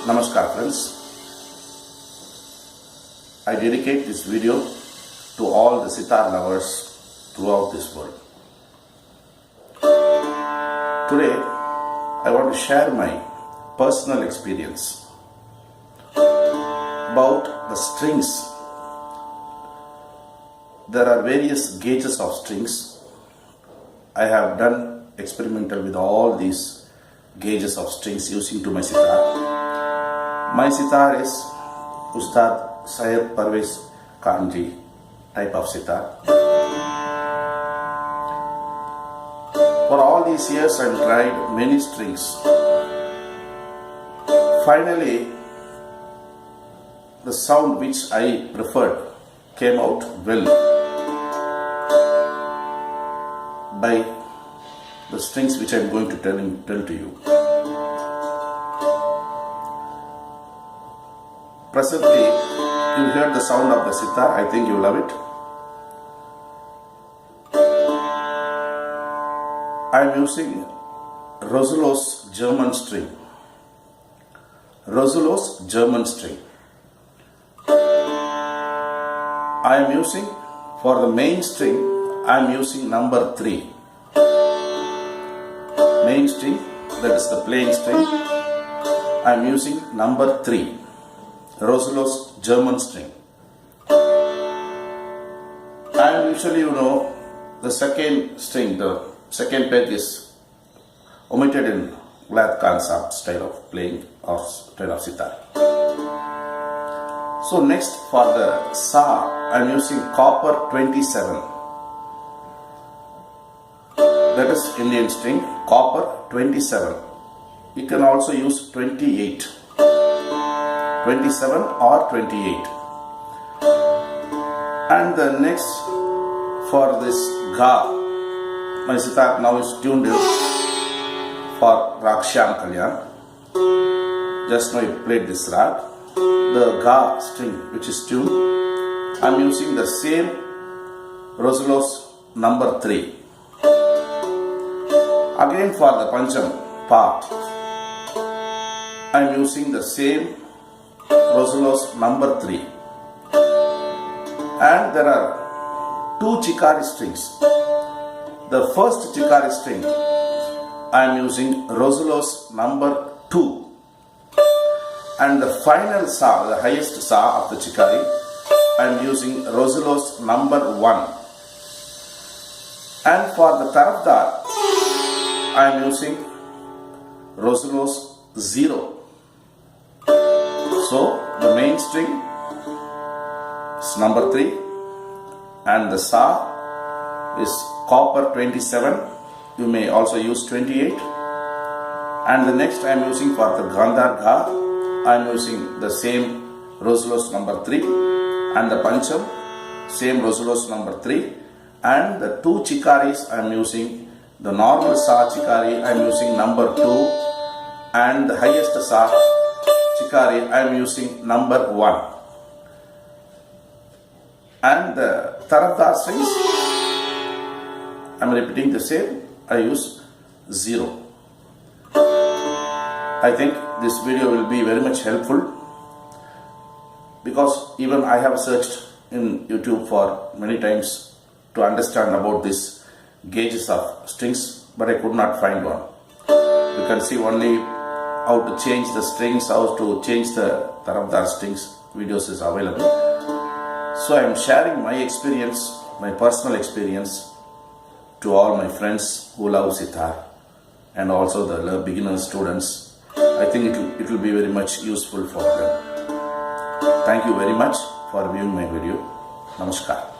Namaskar friends. I dedicate this video to all the sitar lovers throughout this world. Today I want to share my personal experience about the strings. There are various gauges of strings. I have done experimental with all these gauges of strings using to my sitar. My sitar is Ustad Syed Parvez Khanji type of sitar. For all these years I have tried many strings. Finally, the sound which I preferred came out well by the strings which I am going to tell to you. Presently, you heard the sound of the sitar. I think you love it. I am using Roselo's German string. Roselo's German string. I am using, for the main string, I am using number 3. Main string, that is the playing string, I am using number 3. Roselo's German string. And usually the second string, the second peg is omitted in Vlad Khan's style of playing or style of sitar. So next for the sa, I am using copper 27. That is Indian string, copper 27. You can also use 28. 27 or 28. And the next for this ga, my sitar now is tuned for Raksham Kalyan. Just now I played this rag. The ga string which is tuned, I am using the same Roselo's number 3. Again for the pancham pa, I am using the same Roselo's number 3. And there are 2 chikari strings. The first chikari string I am using Roselo's number 2. And the final sa, the highest sa of the chikari, I am using Roselo's number 1. And for the tarafdar, I am using Roselo's 0. So the main string is number 3 and the sa is copper 27. You may also use 28. And the next I am using for the Gandhar Ga, I am using the same Roselo's number 3, and the Pancham, same Roselo's number 3, and the 2 chikaris I am using the normal sa chikari, I am using number 2, and the highest sa chikari I am using number 1. And the tarafdar strings, I am repeating the same, I use 0. I think this video will be very much helpful, because even I have searched in YouTube for many times to understand about this gauges of strings, but I could not find one. You can see only how to change the strings, how to change the tarafdar strings videos is available. So I am sharing my experience, my personal experience, to all my friends who love sitar and also the beginner students. I think it will be very much useful for them. Thank you very much for viewing my video. Namaskar.